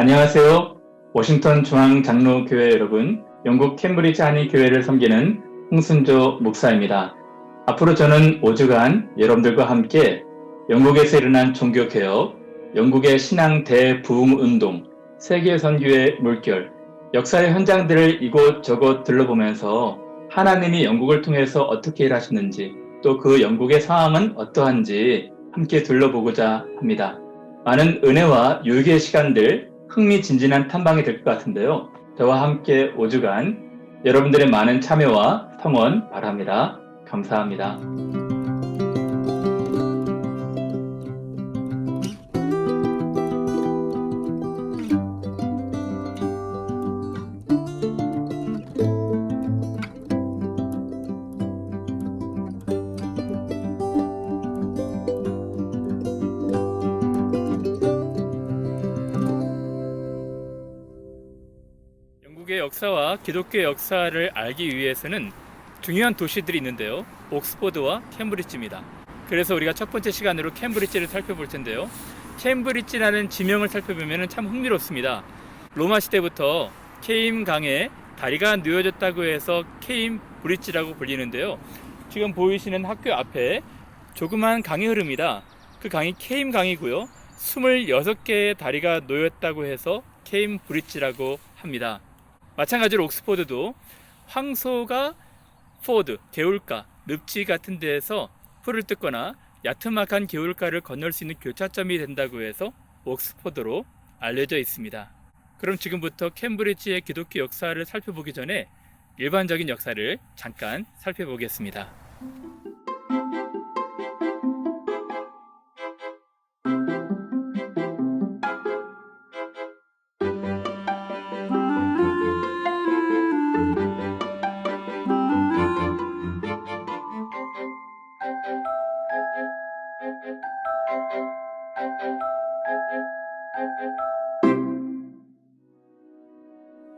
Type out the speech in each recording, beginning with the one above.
안녕하세요. 워싱턴 중앙장로교회 여러분, 영국 캠브리지 한인교회를 섬기는 홍순조 목사입니다. 앞으로 저는 5주간 여러분들과 함께 영국에서 일어난 종교개혁, 영국의 신앙 대부흥운동, 세계 선교의 물결, 역사의 현장들을 이곳저곳 둘러보면서 하나님이 영국을 통해서 어떻게 일하셨는지, 또 그 영국의 상황은 어떠한지 함께 둘러보고자 합니다. 많은 은혜와 유익의 시간들, 흥미진진한 탐방이 될 것 같은데요. 저와 함께 5주간 여러분들의 많은 참여와 성원 바랍니다. 감사합니다. 영국의 역사와 기독교의 역사를 알기 위해서는 중요한 도시들이 있는데요. 옥스퍼드와 캠브리지입니다. 그래서 우리가 첫 번째 시간으로 캠브리지를 살펴볼 텐데요. 캠브리지라는 지명을 살펴보면 참 흥미롭습니다. 로마 시대부터 케임 강에 다리가 놓여졌다고 해서 케임 브릿지라고 불리는데요. 지금 보이시는 학교 앞에 조그만 강이 흐릅니다. 그 강이 케임 강이고요. 26개의 다리가 놓였다고 해서 케임 브릿지라고 합니다. 마찬가지로 옥스퍼드도 황소가 포드, 개울가, 늪지 같은 데에서 풀을 뜯거나 야트막한 개울가를 건널 수 있는 교차점이 된다고 해서 옥스퍼드로 알려져 있습니다. 그럼 지금부터 캠브리지의 기독교 역사를 살펴보기 전에 일반적인 역사를 잠깐 살펴보겠습니다.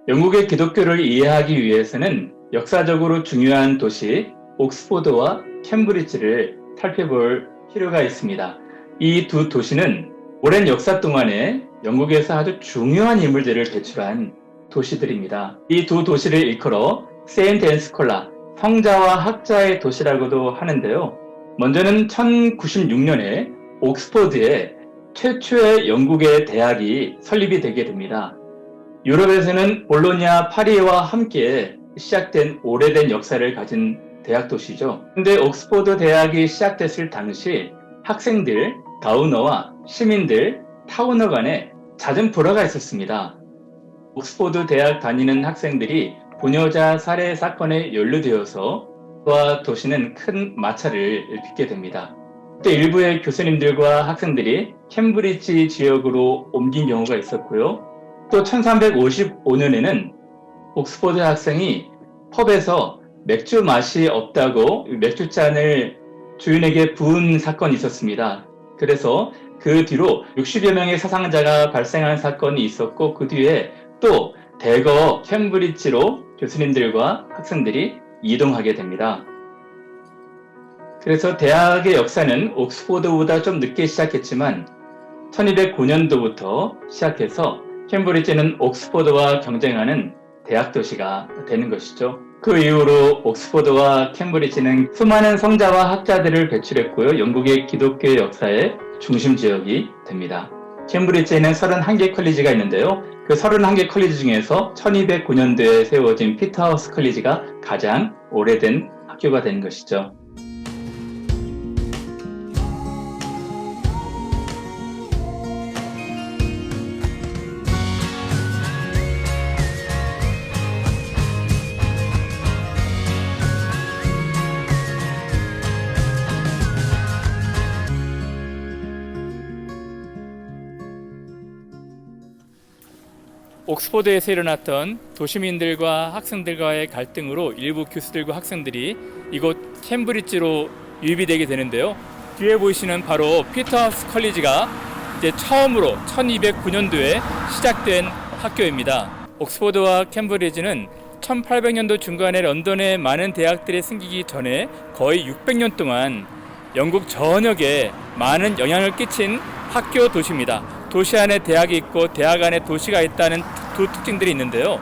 영국의 기독교를 이해하기 위해서는 역사적으로 중요한 도시 옥스퍼드와 캠브리지를 살펴볼 필요가 있습니다. 이 두 도시는 오랜 역사 동안에 영국에서 아주 중요한 인물들을 배출한 도시들입니다. 이 두 도시를 일컬어 세인트 앤 스콜라, 성자와 학자의 도시라고도 하는데요. 먼저는 1096년에 옥스퍼드에 최초의 영국의 대학이 설립이 되게 됩니다. 유럽에서는 볼로냐, 파리와 함께 시작된 오래된 역사를 가진 대학 도시죠. 그런데 옥스퍼드 대학이 시작됐을 당시 학생들, 가우너와 시민들, 타우너 간에 잦은 불화가 있었습니다. 옥스퍼드 대학 다니는 학생들이 부녀자 살해 사건에 연루되어서 그와 도시는 큰 마찰을 빚게 됩니다. 그때 일부의 교수님들과 학생들이 캠브리지 지역으로 옮긴 경우가 있었고요. 또 1355년에는 옥스퍼드 학생이 펍에서 맥주 맛이 없다고 맥주잔을 주인에게 부은 사건이 있었습니다. 그래서 그 뒤로 60여 명의 사상자가 발생한 사건이 있었고, 그 뒤에 또 대거 캠브리지로 교수님들과 학생들이 이동하게 됩니다. 그래서 대학의 역사는 옥스퍼드보다 좀 늦게 시작했지만 1209년도부터 시작해서 캠브리지는 옥스퍼드와 경쟁하는 대학 도시가 되는 것이죠. 그 이후로 옥스퍼드와 캠브리지는 수많은 성자와 학자들을 배출했고요. 영국의 기독교 역사의 중심 지역이 됩니다. 캠브리지에는 31개 컬리지가 있는데요. 그 31개 컬리지 중에서 1209년도에 세워진 피터하우스 컬리지가 가장 오래된 학교가 된 것이죠. 옥스퍼드에서 일어났던 도시민들과 학생들과의 갈등으로 일부 교수들과 학생들이 이곳 캠브리지로 유입이 되게 되는데요. 뒤에 보이시는 바로 피터하우스 컬리지가 이제 처음으로 1209년도에 시작된 학교입니다. 옥스퍼드와 캠브리지는 1800년도 중간에 런던의 많은 대학들이 생기기 전에 거의 600년 동안 영국 전역에 많은 영향을 끼친 학교 도시입니다. 도시 안에 대학이 있고 대학 안에 도시가 있다는 두 특징들이 있는데요.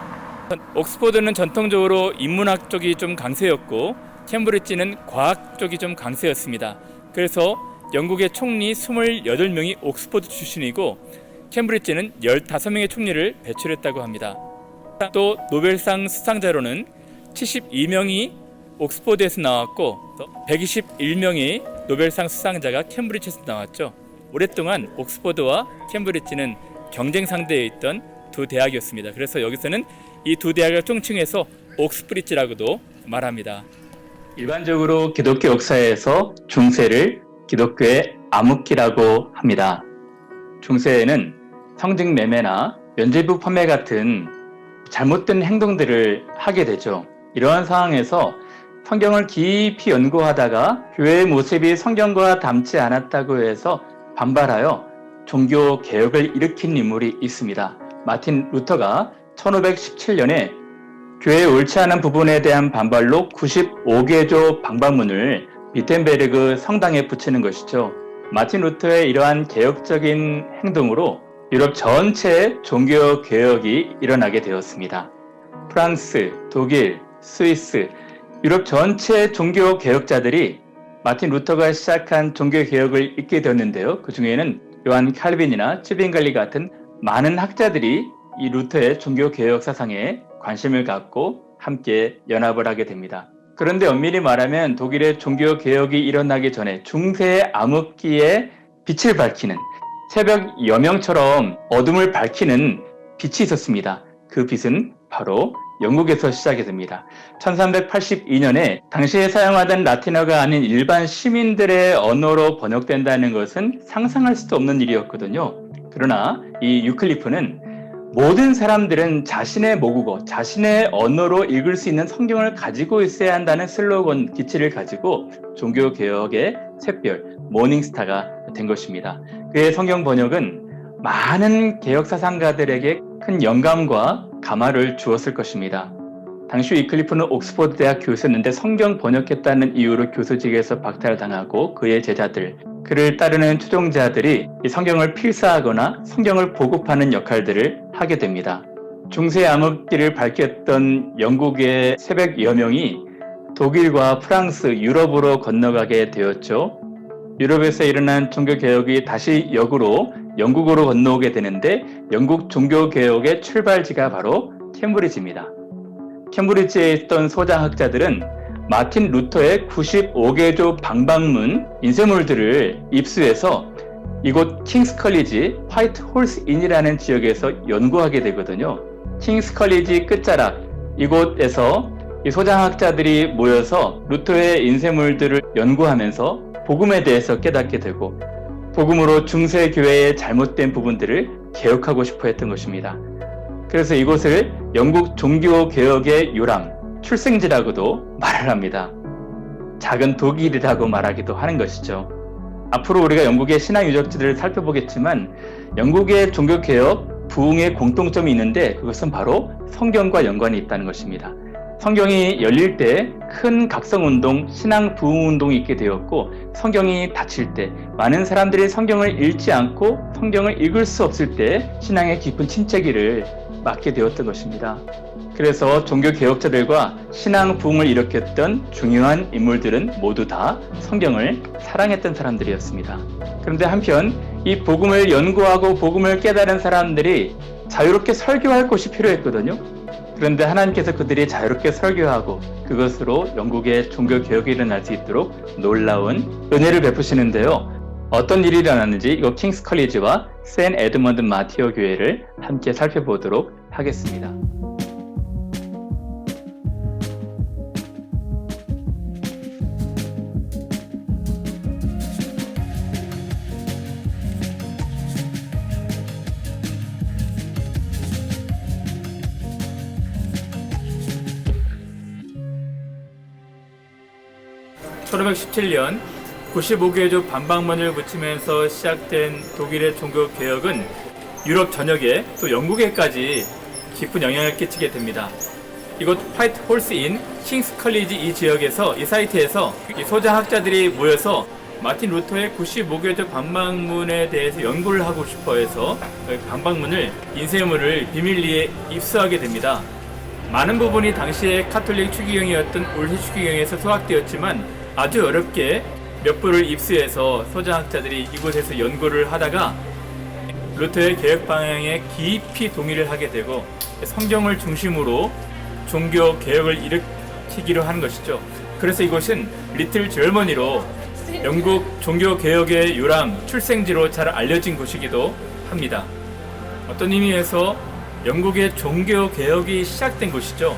옥스퍼드는 전통적으로 인문학 쪽이 좀 강세였고 캠브리지는 과학 쪽이 좀 강세였습니다. 그래서 영국의 총리 28명이 옥스퍼드 출신이고 캠브리지는 15명의 총리를 배출했다고 합니다. 또 노벨상 수상자로는 72명이 옥스퍼드에서 나왔고 121명의 노벨상 수상자가 캠브리지에서 나왔죠. 오랫동안 옥스퍼드와 캠브리지는 경쟁 상대에 있던 두 대학이었습니다. 그래서 여기서는 이 두 대학을 총칭해서 옥스브리지라고도 말합니다. 일반적으로 기독교 역사에서 중세를 기독교의 암흑기라고 합니다. 중세에는 성직 매매나 면죄부 판매 같은 잘못된 행동들을 하게 되죠. 이러한 상황에서 성경을 깊이 연구하다가 교회의 모습이 성경과 닮지 않았다고 해서 반발하여 종교 개혁을 일으킨 인물이 있습니다. 마틴 루터가 1517년에 교회의 옳지 않은 부분에 대한 반발로 95개조 방방문을 비텐베르그 성당에 붙이는 것이죠. 마틴 루터의 이러한 개혁적인 행동으로 유럽 전체의 종교 개혁이 일어나게 되었습니다. 프랑스, 독일, 스위스, 유럽 전체의 종교 개혁자들이 마틴 루터가 시작한 종교 개혁을 잇게 되었는데요. 그 중에는 요한 칼빈이나 츠빙갈리 같은 많은 학자들이 이 루터의 종교 개혁 사상에 관심을 갖고 함께 연합을 하게 됩니다. 그런데 엄밀히 말하면 독일의 종교 개혁이 일어나기 전에 중세의 암흑기에 빛을 밝히는 새벽 여명처럼 어둠을 밝히는 빛이 있었습니다. 그 빛은 바로 영국에서 시작이 됩니다. 1382년에 당시에 사용하던 라틴어가 아닌 일반 시민들의 언어로 번역된다는 것은 상상할 수도 없는 일이었거든요. 그러나 이 유클리프는 모든 사람들은 자신의 모국어, 자신의 언어로 읽을 수 있는 성경을 가지고 있어야 한다는 슬로건 기치를 가지고 종교개혁의 샛별, 모닝스타가 된 것입니다. 그의 성경 번역은 많은 개혁사상가들에게 큰 영감과 감화를 주었을 것입니다. 당시 위클리프는 옥스퍼드 대학 교수였는데 성경 번역했다는 이유로 교수직에서 박탈당하고 그의 제자들, 그를 따르는 추종자들이 이 성경을 필사하거나 성경을 보급하는 역할들을 하게 됩니다. 중세 암흑기를 밝혔던 영국의 새벽 여명이 독일과 프랑스, 유럽으로 건너가게 되었죠. 유럽에서 일어난 종교개혁이 다시 역으로 영국으로 건너오게 되는데 영국 종교개혁의 출발지가 바로 캠브리지입니다. 캠브리지에 있던 소장학자들은 마틴 루터의 95개조 방방문 인쇄물들을 입수해서 이곳 킹스 컬리지 화이트 홀스 인이라는 지역에서 연구하게 되거든요. 킹스 컬리지 끝자락 이곳에서 이 소장학자들이 모여서 루터의 인쇄물들을 연구하면서 복음에 대해서 깨닫게 되고 복음으로 중세 교회의 잘못된 부분들을 개혁하고 싶어 했던 것입니다. 그래서 이곳을 영국 종교 개혁의 요람, 출생지라고도 말을 합니다. 작은 독일이라고 말하기도 하는 것이죠. 앞으로 우리가 영국의 신앙 유적지들을 살펴보겠지만 영국의 종교 개혁, 부흥의 공통점이 있는데 그것은 바로 성경과 연관이 있다는 것입니다. 성경이 열릴 때 큰 각성운동, 신앙 부흥운동이 있게 되었고 성경이 닫힐 때 많은 사람들이 성경을 읽지 않고 성경을 읽을 수 없을 때 신앙의 깊은 침체기를 맞게 되었던 것입니다. 그래서 종교개혁자들과 신앙 부흥을 일으켰던 중요한 인물들은 모두 다 성경을 사랑했던 사람들이었습니다. 그런데 한편 이 복음을 연구하고 복음을 깨달은 사람들이 자유롭게 설교할 곳이 필요했거든요. 그런데 하나님께서 그들이 자유롭게 설교하고 그것으로 영국의 종교개혁이 일어날 수 있도록 놀라운 은혜를 베푸시는데요. 어떤 일이 일어났는지 이거 킹스 컬리지와 샌 에드먼드 마티오 교회를 함께 살펴보도록 하겠습니다. (1517년) 95개조 반방문을 붙이면서 시작된 독일의 종교개혁은 유럽 전역에 또 영국에까지 깊은 영향을 끼치게 됩니다. 이곳 화이트 홀스인 킹스 컬리지 이 지역에서 이 사이트에서 이 소장학자들이 모여서 마틴 루터의 95개조 방방문에 대해서 연구를 하고 싶어 해서 방방문을 인쇄물을 비밀리에 입수하게 됩니다. 많은 부분이 당시의 카톨릭 추기경이었던 올시 추기경에서 수확되었지만 아주 어렵게 몇 부를 입수해서 소장학자들이 이곳에서 연구를 하다가 루터의 개혁 방향에 깊이 동의를 하게 되고 성경을 중심으로 종교 개혁을 일으키기로 하는 것이죠. 그래서 이곳은 리틀 저머니로 영국 종교 개혁의 요람, 출생지로 잘 알려진 곳이기도 합니다. 어떤 의미에서 영국의 종교 개혁이 시작된 곳이죠.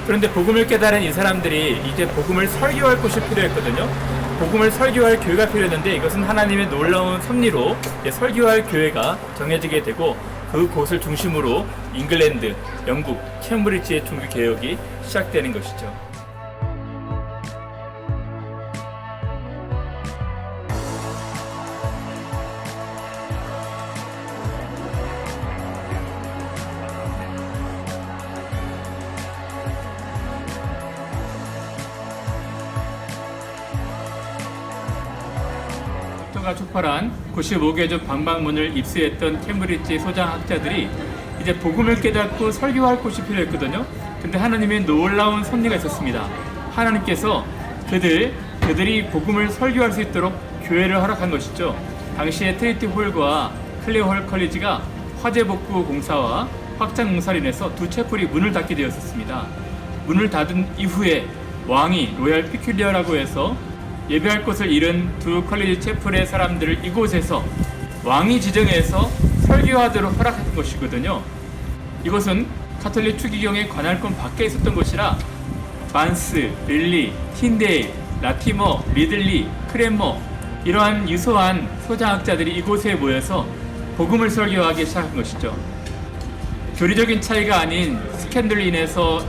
그런데 복음을 깨달은 이 사람들이 이제 복음을 설교할 곳이 필요했거든요. 복음을 설교할 교회가 필요했는데 이것은 하나님의 놀라운 섭리로 설교할 교회가 정해지게 되고 그곳을 중심으로 잉글랜드, 영국, 캠브리지의 종교 개혁이 시작되는 것이죠. 루터가 출발한 95개조 방방문을 입수했던 캠브리지 소장학자들이 이제 복음을 깨닫고 설교할 곳이 필요했거든요. 근데 하나님의 놀라운 섭리가 있었습니다. 하나님께서 그들이 복음을 설교할 수 있도록 교회를 허락한 것이죠. 당시에 트리티 홀과 클레어 홀 컬리지가 화재 복구 공사와 확장 공사로 인해서 두 채플이 문을 닫게 되었습니다. 문을 닫은 이후에 왕이 로얄 피큘리어라고 해서 예배할 곳을 잃은 두 컬리지 채플의 사람들을 이곳에서 왕이 지정해서 설교하도록 허락한 것이거든요. 이곳은 카톨릭 추기경의 관할권 밖에 있었던 곳이라 반스, 릴리, 틴데일, 라티머, 리들리, 크랜머 이러한 유소한 소장학자들이 이곳에 모여서 복음을 설교하기 시작한 것이죠. 교리적인 차이가 아닌 스캔들로 인해서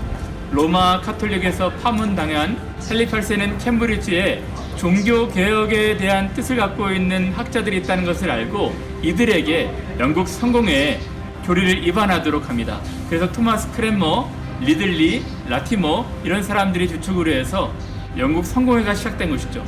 로마 카톨릭에서 파문당한 헨리 8세는 캠브리지에 종교개혁에 대한 뜻을 갖고 있는 학자들이 있다는 것을 알고 이들에게 영국 성공회에 교리를 입안하도록 합니다. 그래서 토마스 크랜머, 리들리, 라티머 이런 사람들이 주축으로 해서 영국 성공회가 시작된 것이죠.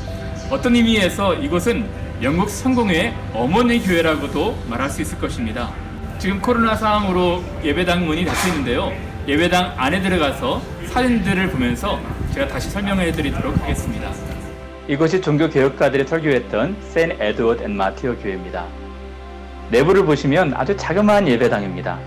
어떤 의미에서 이곳은 영국 성공회의 어머니 교회라고도 말할 수 있을 것입니다. 지금 코로나 상황으로 예배당 문이 닫혀 있는데요. 예배당 안에 들어가서 사진들을 보면서 제가 다시 설명해 드리도록 하겠습니다. 이것이 종교개혁가들이 설교했던 세인 에드워드 앤 마티어 교회입니다. 내부를 보시면 아주 자그마한 예배당입니다.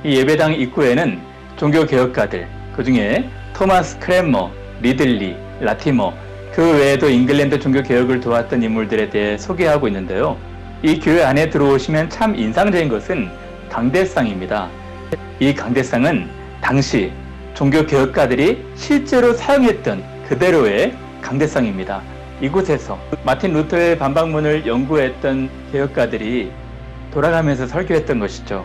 이 예배당 입구에는 종교개혁가들, 그 중에 토마스 크랜머, 리들리, 라티머, 그 외에도 잉글랜드 종교개혁을 도왔던 인물들에 대해 소개하고 있는데요. 이 교회 안에 들어오시면 참 인상적인 것은 강대상입니다. 이 강대상은 당시 종교개혁가들이 실제로 사용했던 그대로의 강대상입니다. 이곳에서 마틴 루터의 반박문을 연구했던 개혁가들이 돌아가면서 설교했던 것이죠.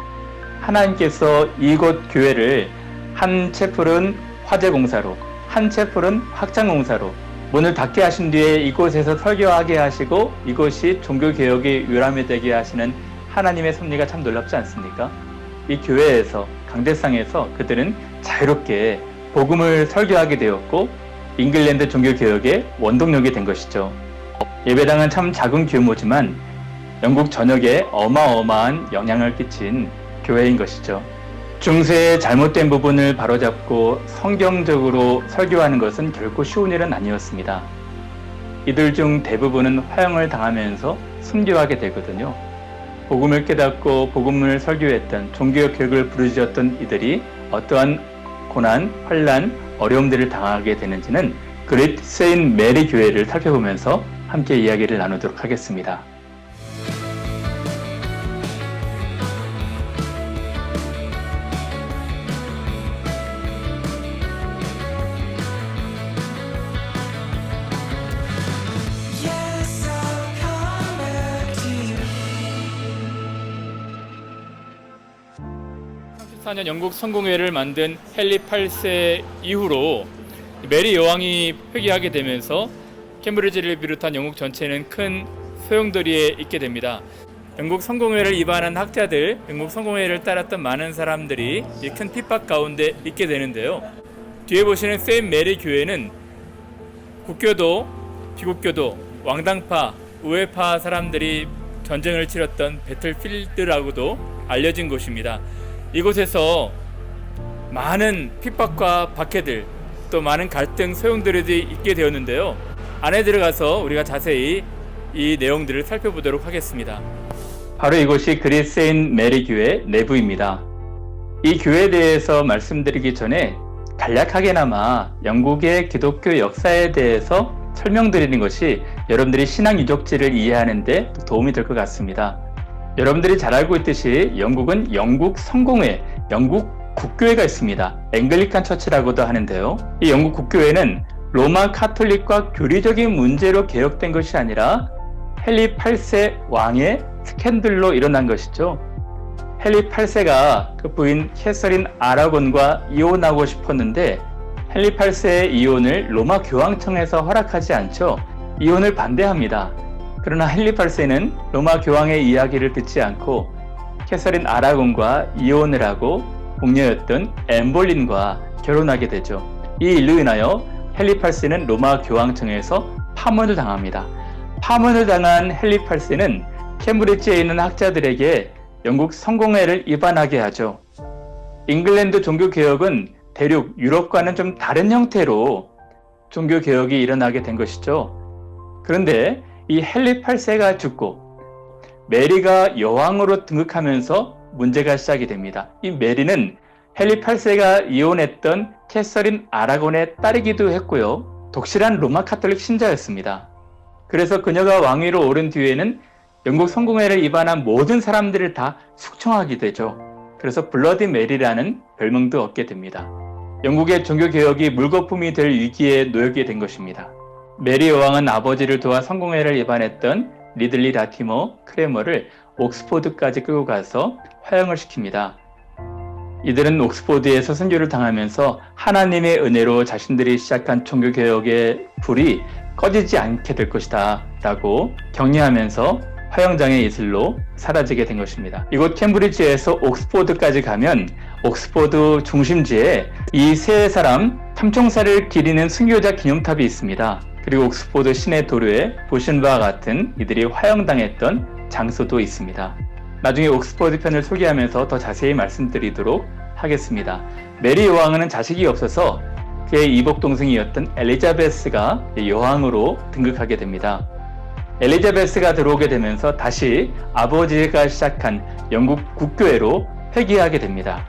하나님께서 이곳 교회를 한 채플은 화재 공사로, 한 채플은 확장 공사로 문을 닫게 하신 뒤에 이곳에서 설교하게 하시고 이곳이 종교개혁의 요람이 되게 하시는 하나님의 섭리가 참 놀랍지 않습니까? 이 교회에서, 강대상에서 그들은 자유롭게 복음을 설교하게 되었고 잉글랜드 종교개혁의 원동력이 된 것이죠. 예배당은 참 작은 규모지만 영국 전역에 어마어마한 영향을 끼친 교회인 것이죠. 중세의 잘못된 부분을 바로잡고 성경적으로 설교하는 것은 결코 쉬운 일은 아니었습니다. 이들 중 대부분은 화형을 당하면서 순교하게 되거든요. 복음을 깨닫고 복음을 설교했던 종교개혁을 부르짖었던 이들이 어떠한 고난, 환난, 어려움들을 당하게 되는지는 그레이트 세인 메리 교회를 살펴보면서 함께 이야기를 나누도록 하겠습니다. Yes, I'll come back to you. 34년 영국 성공회를 만든 헨리 8세 이후로 메리 여왕이 회귀하게 되면서 캠브리지를 비롯한 영국 전체는 큰 소용돌이에 있게 됩니다. 영국 성공회를 입안한 학자들, 영국 성공회를 따랐던 많은 사람들이 이 큰 핍박 가운데 있게 되는데요. 뒤에 보시는 세인 메리 교회는 국교도, 비국교도, 왕당파, 우회파 사람들이 전쟁을 치렀던 배틀필드라고도 알려진 곳입니다. 이곳에서 많은 핍박과 박해들, 또 많은 갈등 소용돌이들이 있게 되었는데요. 안에 들어가서 우리가 자세히 이 내용들을 살펴보도록 하겠습니다. 바로 이곳이 그리스 세인 메리 교회 내부입니다. 이 교회에 대해서 말씀드리기 전에 간략하게나마 영국의 기독교 역사에 대해서 설명드리는 것이 여러분들이 신앙 유적지를 이해하는 데 도움이 될 것 같습니다. 여러분들이 잘 알고 있듯이 영국은 영국 성공회, 영국 국교회가 있습니다. 앵글리칸 처치라고도 하는데요. 이 영국 국교회는 로마 카톨릭과 교리적인 문제로 개혁된 것이 아니라 헨리 8세 왕의 스캔들로 일어난 것이죠. 헨리 8세가 그 부인 캐서린 아라곤과 이혼하고 싶었는데 헨리 8세의 이혼을 로마 교황청에서 허락하지 않죠. 이혼을 반대합니다. 그러나 헨리 8세는 로마 교황의 이야기를 듣지 않고 캐서린 아라곤과 이혼을 하고 공녀였던 엠볼린과 결혼하게 되죠. 이 일로 인하여 헨리 8세는 로마 교황청에서 파문을 당합니다. 파문을 당한 헨리 8세는 캠브리지에 있는 학자들에게 영국 성공회를 입안하게 하죠. 잉글랜드 종교개혁은 대륙 유럽과는 좀 다른 형태로 종교개혁이 일어나게 된 것이죠. 그런데 이 헨리 8세가 죽고 메리가 여왕으로 등극하면서 문제가 시작이 됩니다. 이 메리는 헨리 8세가 이혼했던 캐서린 아라곤의 딸이기도 했고요. 독실한 로마 카톨릭 신자였습니다. 그래서 그녀가 왕위로 오른 뒤에는 영국 성공회를 입안한 모든 사람들을 다 숙청하게 되죠. 그래서 블러디 메리라는 별명도 얻게 됩니다. 영국의 종교개혁이 물거품이 될 위기에 놓이게 된 것입니다. 메리 여왕은 아버지를 도와 성공회를 입안했던 리들리 라티머 크레머를 옥스포드까지 끌고 가서 화형을 시킵니다. 이들은 옥스포드에서 선교를 당하면서 하나님의 은혜로 자신들이 시작한 종교개혁의 불이 꺼지지 않게 될 것이다 라고 격려하면서 화형장의 이슬로 사라지게 된 것입니다. 이곳 캠브리지에서 옥스포드까지 가면 옥스포드 중심지에 이 세 사람 참총사를 기리는 순교자 기념탑이 있습니다. 그리고 옥스포드 시내 도로에 보신 바와 같은 이들이 화형당했던 장소도 있습니다. 나중에 옥스포드 편을 소개하면서 더 자세히 말씀드리도록 하겠습니다. 메리 여왕은 자식이 없어서 그의 이복 동생이었던 엘리자베스가 여왕으로 등극하게 됩니다. 엘리자베스가 들어오게 되면서 다시 아버지가 시작한 영국 국교회로 회귀하게 됩니다.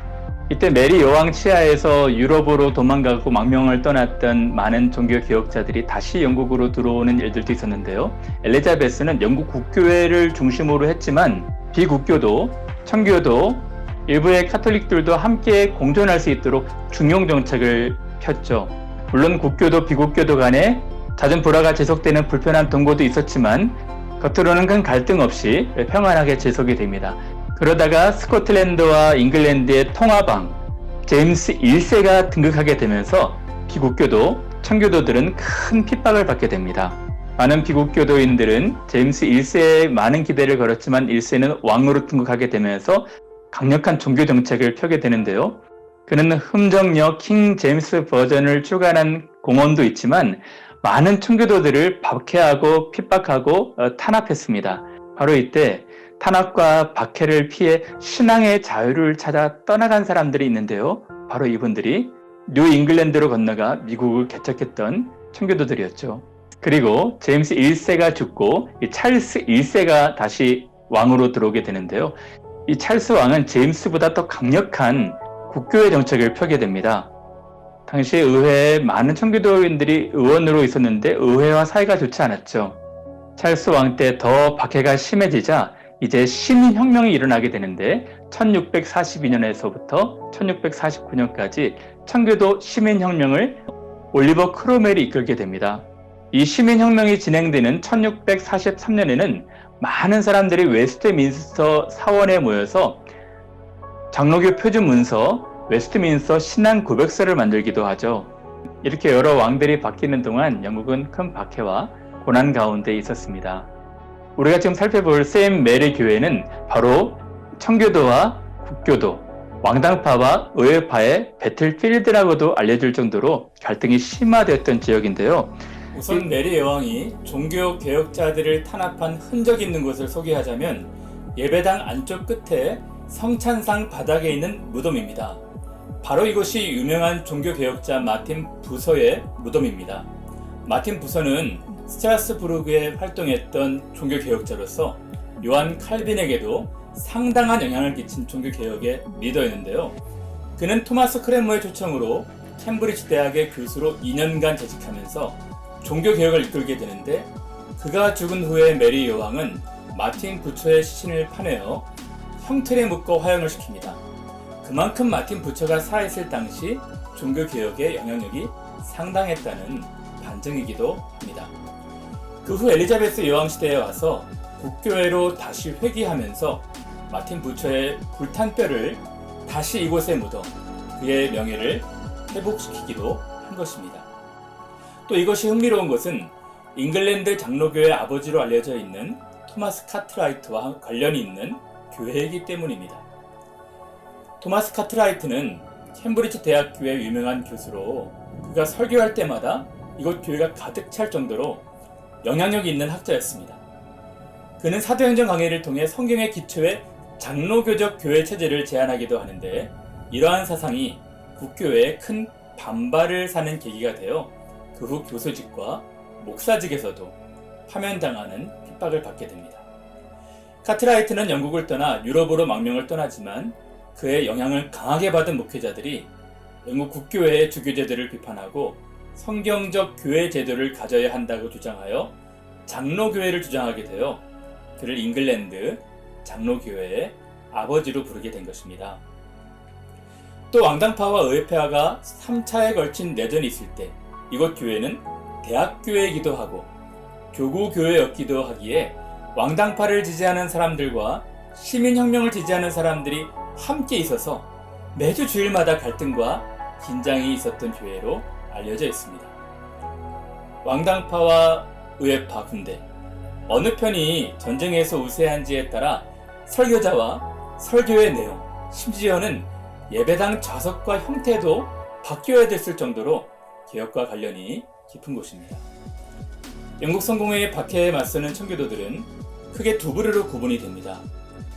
이때 메리 여왕 치하에서 유럽으로 도망가고 망명을 떠났던 많은 종교 개혁자들이 다시 영국으로 들어오는 일들도 있었는데요. 엘리자베스는 영국 국교회를 중심으로 했지만 비국교도, 청교도, 일부의 카톨릭들도 함께 공존할 수 있도록 중용 정책을 폈죠. 물론 국교도 비국교도 간에 잦은 불화가 지속되는 불편한 동거도 있었지만 겉으로는 큰 갈등 없이 평안하게 지속이 됩니다. 그러다가 스코틀랜드와 잉글랜드의 통화방 제임스 1세가 등극하게 되면서 비국교도, 청교도들은 큰 핍박을 받게 됩니다. 많은 비국교도인들은 제임스 1세에 많은 기대를 걸었지만 1세는 왕으로 등극하게 되면서 강력한 종교 정책을 펴게 되는데요. 그는 흠정력 킹 제임스 버전을 추구하는 공언도 있지만 많은 청교도들을 박해하고 핍박하고 탄압했습니다. 바로 이때 탄압과 박해를 피해 신앙의 자유를 찾아 떠나간 사람들이 있는데요. 바로 이분들이 뉴 잉글랜드로 건너가 미국을 개척했던 청교도들이었죠. 그리고 제임스 1세가 죽고 이 찰스 1세가 다시 왕으로 들어오게 되는데요. 이 찰스 왕은 제임스보다 더 강력한 국교회 정책을 펴게 됩니다. 당시 의회에 많은 청교도인들이 의원으로 있었는데 의회와 사이가 좋지 않았죠. 찰스 왕 때 더 박해가 심해지자 이제 시민혁명이 일어나게 되는데 1642년에서부터 1649년까지 청교도 시민혁명을 올리버 크로멜이 이끌게 됩니다. 이 시민혁명이 진행되는 1643년에는 많은 사람들이 웨스트민스터 사원에 모여서 장로교 표준 문서 웨스트민스터 신앙 고백서를 만들기도 하죠. 이렇게 여러 왕들이 바뀌는 동안 영국은 큰 박해와 고난 가운데 있었습니다. 우리가 지금 살펴볼 세인트 메리 교회는 바로 청교도와 국교도, 왕당파와 의회파의 배틀필드라고도 알려질 정도로 갈등이 심화되었던 지역인데요. 우선 메리 여왕이 종교 개혁자들을 탄압한 흔적 있는 곳을 소개하자면 예배당 안쪽 끝에 성찬상 바닥에 있는 무덤입니다. 바로 이곳이 유명한 종교 개혁자 마틴 부서의 무덤입니다. 마틴 부서는 스트라스부르크에 활동했던 종교 개혁자로서 요한 칼빈에게도 상당한 영향을 끼친 종교 개혁의 리더였는데요. 그는 토마스 크랜머의 초청으로 캠브리지 대학의 교수로 2년간 재직하면서 종교 개혁을 이끌게 되는데, 그가 죽은 후에 메리 여왕은 마틴 부처의 시신을 파내어 형틀에 묶어 화형을 시킵니다. 그만큼 마틴 부처가 살아있을 당시 종교 개혁의 영향력이 상당했다는 반증이기도 합니다. 그 후 엘리자베스 여왕 시대에 와서 국교회로 다시 회귀하면서 마틴 부처의 불탄 뼈를 다시 이곳에 묻어 그의 명예를 회복시키기도 한 것입니다. 또 이것이 흥미로운 것은 잉글랜드 장로교의 아버지로 알려져 있는 토마스 카트라이트와 관련이 있는 교회이기 때문입니다. 토마스 카트라이트는 캠브리지 대학교의 유명한 교수로 그가 설교할 때마다 이곳 교회가 가득 찰 정도로 영향력이 있는 학자였습니다. 그는 사도행전 강해를 통해 성경의 기초에 장로교적 교회 체제를 제안하기도 하는데, 이러한 사상이 국교회에 큰 반발을 사는 계기가 되어 그 후 교수직과 목사직에서도 파면당하는 핍박을 받게 됩니다. 카트라이트는 영국을 떠나 유럽으로 망명을 떠나지만 그의 영향을 강하게 받은 목회자들이 영국 국교회의 주교제도를 비판하고 성경적 교회 제도를 가져야 한다고 주장하여 장로교회를 주장하게 되어 그를 잉글랜드 장로교회의 아버지로 부르게 된 것입니다. 또 왕당파와 의회파가 3차에 걸친 내전이 있을 때 이곳 교회는 대학교회이기도 하고 교구교회였기도 하기에 왕당파를 지지하는 사람들과 시민혁명을 지지하는 사람들이 함께 있어서 매주 주일마다 갈등과 긴장이 있었던 교회로 알려져 있습니다. 왕당파와 의회파 군대, 어느 편이 전쟁에서 우세한지에 따라 설교자와 설교의 내용, 심지어는 예배당 좌석과 형태도 바뀌어야 됐을 정도로 개혁과 관련이 깊은 곳입니다. 영국 성공회의 박해에 맞서는 청교도들은 크게 두 부류로 구분이 됩니다.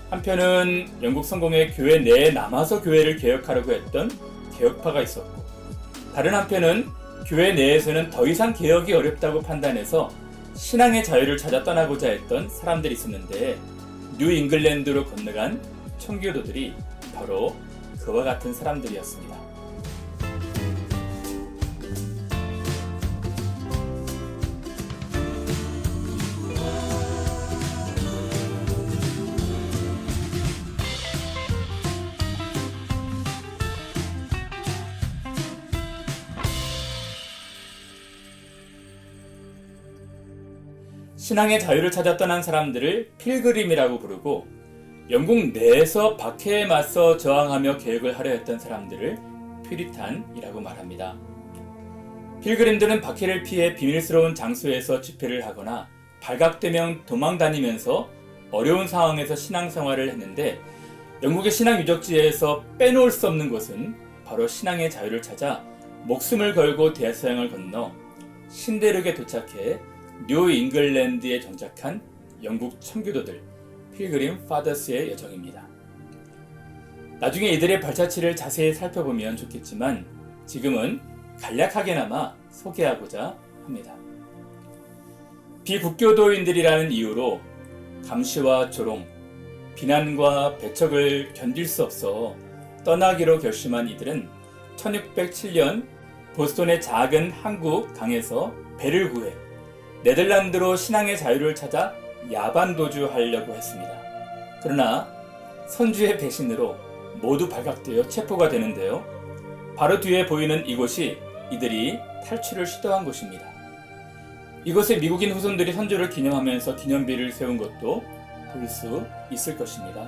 한편은 영국 성공회 교회 내에 남아서 교회를 개혁하려고 했던 개혁파가 있었고, 다른 한편은 교회 내에서는 더 이상 개혁이 어렵다고 판단해서 신앙의 자유를 찾아 떠나고자 했던 사람들이 있었는데, 뉴 잉글랜드로 건너간 청교도들이 바로 그와 같은 사람들이었습니다. 신앙의 자유를 찾아 떠난 사람들을 필그림이라고 부르고, 영국 내에서 박해에 맞서 저항하며 개혁을 하려 했던 사람들을 퓨리탄이라고 말합니다. 필그림들은 박해를 피해 비밀스러운 장소에서 집회를 하거나 발각되면 도망다니면서 어려운 상황에서 신앙생활을 했는데, 영국의 신앙 유적지에서 빼놓을 수 없는 것은 바로 신앙의 자유를 찾아 목숨을 걸고 대서양을 건너 신대륙에 도착해 뉴 잉글랜드에 정착한 영국 청교도들, 필그림 파더스의 여정입니다. 나중에 이들의 발자취를 자세히 살펴보면 좋겠지만 지금은 간략하게나마 소개하고자 합니다. 비국교도인들이라는 이유로 감시와 조롱, 비난과 배척을 견딜 수 없어 떠나기로 결심한 이들은 1607년 보스턴의 작은 항구 강에서 배를 구해 네덜란드로 신앙의 자유를 찾아 야반 도주하려고 했습니다. 그러나 선주의 배신으로 모두 발각되어 체포가 되는데요. 바로 뒤에 보이는 이곳이 이들이 탈출을 시도한 곳입니다. 이곳에 미국인 후손들이 선주를 기념하면서 기념비를 세운 것도 볼 수 있을 것입니다.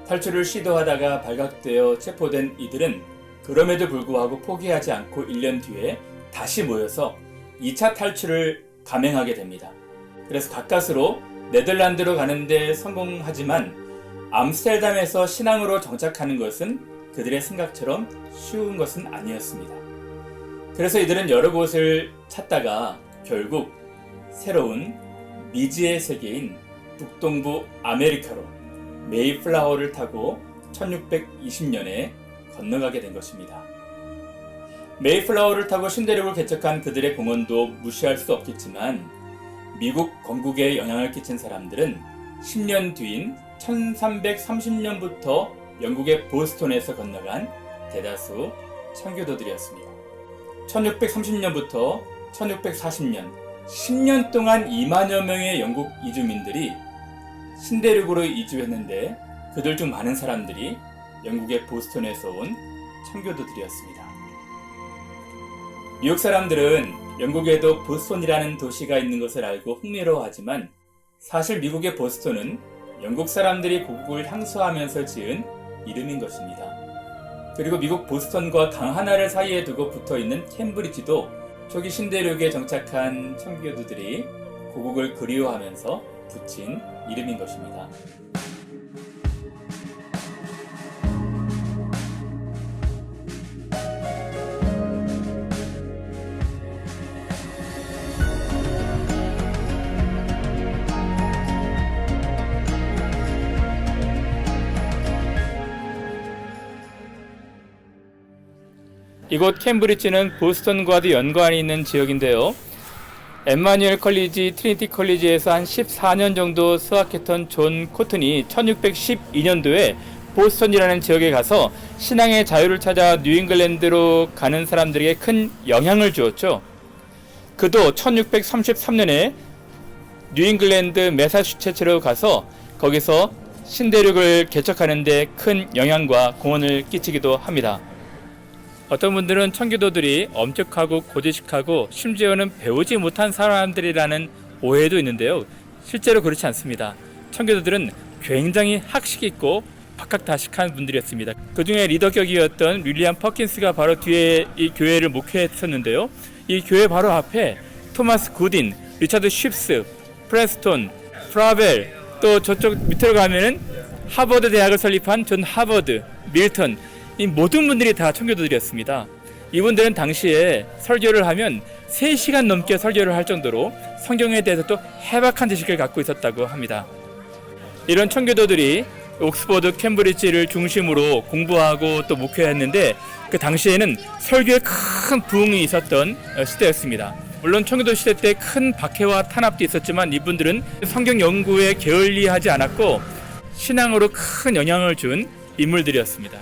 탈출을 시도하다가 발각되어 체포된 이들은 그럼에도 불구하고 포기하지 않고 1년 뒤에 다시 모여서 2차 탈출을 감행하게 됩니다. 그래서 가까스로 네덜란드로 가는데 성공하지만 암스테르담에서 신앙으로 정착하는 것은 그들의 생각처럼 쉬운 것은 아니었습니다. 그래서 이들은 여러 곳을 찾다가 결국 새로운 미지의 세계인 북동부 아메리카로 메이플라워를 타고 1620년에 건너가게 된 것입니다. 메이플라워를 타고 신대륙을 개척한 그들의 공헌도 무시할 수 없겠지만 미국 건국에 영향을 끼친 사람들은 10년 뒤인 1330년부터 영국의 보스턴에서 건너간 대다수 청교도들이었습니다. 1630년부터 1640년 10년 동안 2만여 명의 영국 이주민들이 신대륙으로 이주했는데 그들 중 많은 사람들이 영국의 보스턴에서 온 청교도들이었습니다. 미국 사람들은 영국에도 보스턴이라는 도시가 있는 것을 알고 흥미로워하지만 사실 미국의 보스턴은 영국 사람들이 고국을 향수하면서 지은 이름인 것입니다. 그리고 미국 보스턴과 강 하나를 사이에 두고 붙어있는 캠브리지도 초기 신대륙에 정착한 청교도들이 고국을 그리워하면서 붙인 이름인 것입니다. 이곳 캠브리지는 보스턴과도 연관이 있는 지역인데요. 엠마뉴엘 컬리지, 트리니티 컬리지에서 한 14년 정도 수학했던 존 코튼이 1612년도에 보스턴이라는 지역에 가서 신앙의 자유를 찾아 뉴잉글랜드로 가는 사람들에게 큰 영향을 주었죠. 그도 1633년에 뉴잉글랜드 매사추세츠로 가서 거기서 신대륙을 개척하는 데 큰 영향과 공헌을 끼치기도 합니다. 어떤 분들은 청교도들이 엄격하고 고지식하고 심지어는 배우지 못한 사람들이라는 오해도 있는데요. 실제로 그렇지 않습니다. 청교도들은 굉장히 학식 있고 박학다식한 분들이었습니다. 그 중에 리더격이었던 윌리엄 퍼킨스가 바로 뒤에 이 교회를 목회했었는데요. 이 교회 바로 앞에 토마스 굿인, 리차드 쉽스, 프레스톤, 프라벨, 또 저쪽 밑으로 가면은 하버드 대학을 설립한 존 하버드, 밀턴, 이 모든 분들이 다 청교도들이었습니다. 이분들은 당시에 설교를 하면 3시간 넘게 설교를 할 정도로 성경에 대해서 또 해박한 지식을 갖고 있었다고 합니다. 이런 청교도들이 옥스퍼드, 캠브리지를 중심으로 공부하고 또 목회했는데 그 당시에는 설교에 큰 부흥이 있었던 시대였습니다. 물론 청교도 시대 때 큰 박해와 탄압도 있었지만 이분들은 성경 연구에 게을리하지 않았고 신앙으로 큰 영향을 준 인물들이었습니다.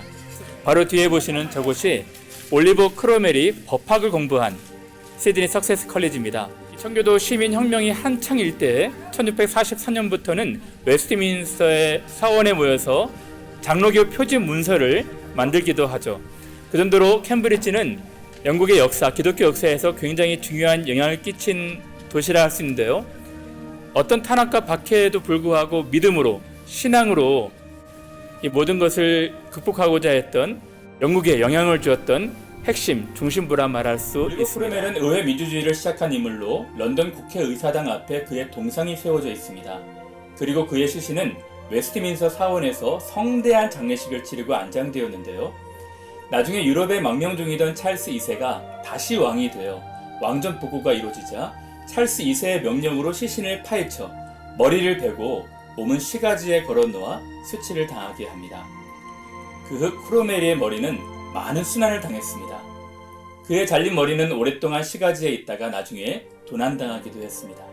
바로 뒤에 보시는 저곳이 올리버 크로멜이 법학을 공부한 시드니 석세스 컬리지입니다. 청교도 시민혁명이 한창일 때 1643년부터는 웨스트민스터의 사원에 모여서 장로교 표지 문서를 만들기도 하죠. 그 정도로 캠브리지는 영국의 역사, 기독교 역사에서 굉장히 중요한 영향을 끼친 도시라 할 수 있는데요. 어떤 탄압과 박해에도 불구하고 믿음으로, 신앙으로 이 모든 것을 극복하고자 했던 영국에 영향을 주었던 핵심, 중심부라 말할 수 있습니다. 크로멜은 의회 민주주의를 시작한 인물로 런던 국회의사당 앞에 그의 동상이 세워져 있습니다. 그리고 그의 시신은 웨스트민스터 사원에서 성대한 장례식을 치르고 안장되었는데요. 나중에 유럽에 망명 중이던 찰스 2세가 다시 왕이 되어 왕전 복구가 이루어지자 찰스 2세의 명령으로 시신을 파헤쳐 머리를 베고 몸은 시가지에 걸어놓아 수치를 당하게 합니다. 그 후 크로멜의 머리는 많은 순환을 당했습니다. 그의 잘린 머리는 오랫동안 시가지에 있다가 나중에 도난당하기도 했습니다.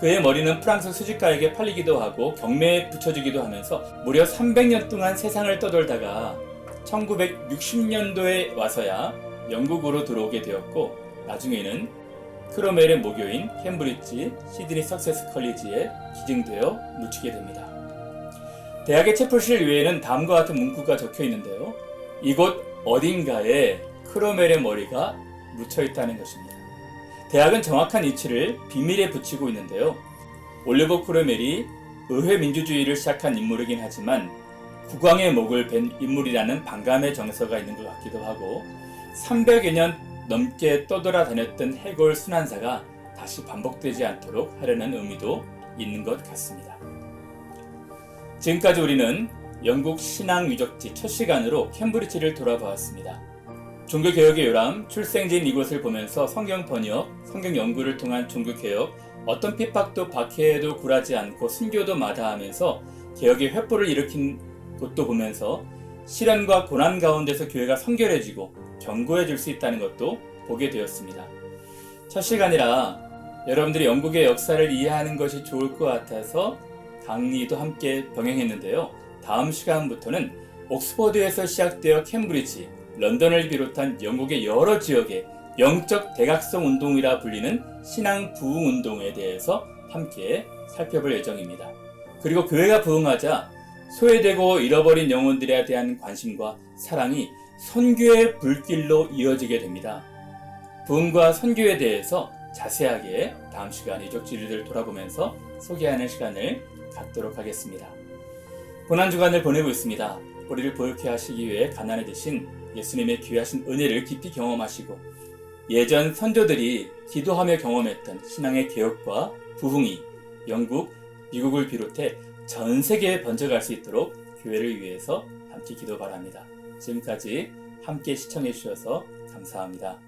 그의 머리는 프랑스 수집가에게 팔리기도 하고 경매에 붙여주기도 하면서 무려 300년 동안 세상을 떠돌다가 1960년도에 와서야 영국으로 들어오게 되었고 나중에는 크로멜의 모교인 캠브리지 시드니 석세스 컬리지에 기증되어 묻히게 됩니다. 대학의 채플실 위에는 다음과 같은 문구가 적혀 있는데요. 이곳 어딘가에 크로멜의 머리가 묻혀 있다는 것입니다. 대학은 정확한 위치를 비밀에 붙이고 있는데요. 올리버 크로멜이 의회 민주주의를 시작한 인물이긴 하지만 국왕의 목을 벤 인물이라는 반감의 정서가 있는 것 같기도 하고 300여 년 넘게 떠돌아다녔던 해골 순환사가 다시 반복되지 않도록 하려는 의미도 있는 것 같습니다. 지금까지 우리는 영국 신앙 유적지 첫 시간으로 캠브리지를 돌아보았습니다. 종교개혁의 요람, 출생지인 이곳을 보면서 성경 번역, 성경 연구를 통한 종교개혁, 어떤 핍박도 박해에도 굴하지 않고 순교도 마다하면서 개혁의 횃불을 일으킨 곳도 보면서 시련과 고난 가운데서 교회가 성결해지고 견고해질 수 있다는 것도 보게 되었습니다. 첫 시간이라 여러분들이 영국의 역사를 이해하는 것이 좋을 것 같아서 강의도 함께 병행했는데요. 다음 시간부터는 옥스퍼드에서 시작되어 캠브리지, 런던을 비롯한 영국의 여러 지역의 영적 대각성 운동이라 불리는 신앙 부흥 운동에 대해서 함께 살펴볼 예정입니다. 그리고 교회가 부흥하자 소외되고 잃어버린 영혼들에 대한 관심과 사랑이 선교의 불길로 이어지게 됩니다. 부흥과 선교에 대해서 자세하게 다음 시간 이적지리를 돌아보면서 소개하는 시간을 갖도록 하겠습니다. 고난주간을 보내고 있습니다. 우리를 보육해 하시기 위해 가난에 드신 예수님의 귀하신 은혜를 깊이 경험하시고 예전 선조들이 기도하며 경험했던 신앙의 개혁과 부흥이 영국, 미국을 비롯해 전 세계에 번져갈 수 있도록 교회를 위해서 함께 기도 바랍니다. 지금까지 함께 시청해 주셔서 감사합니다.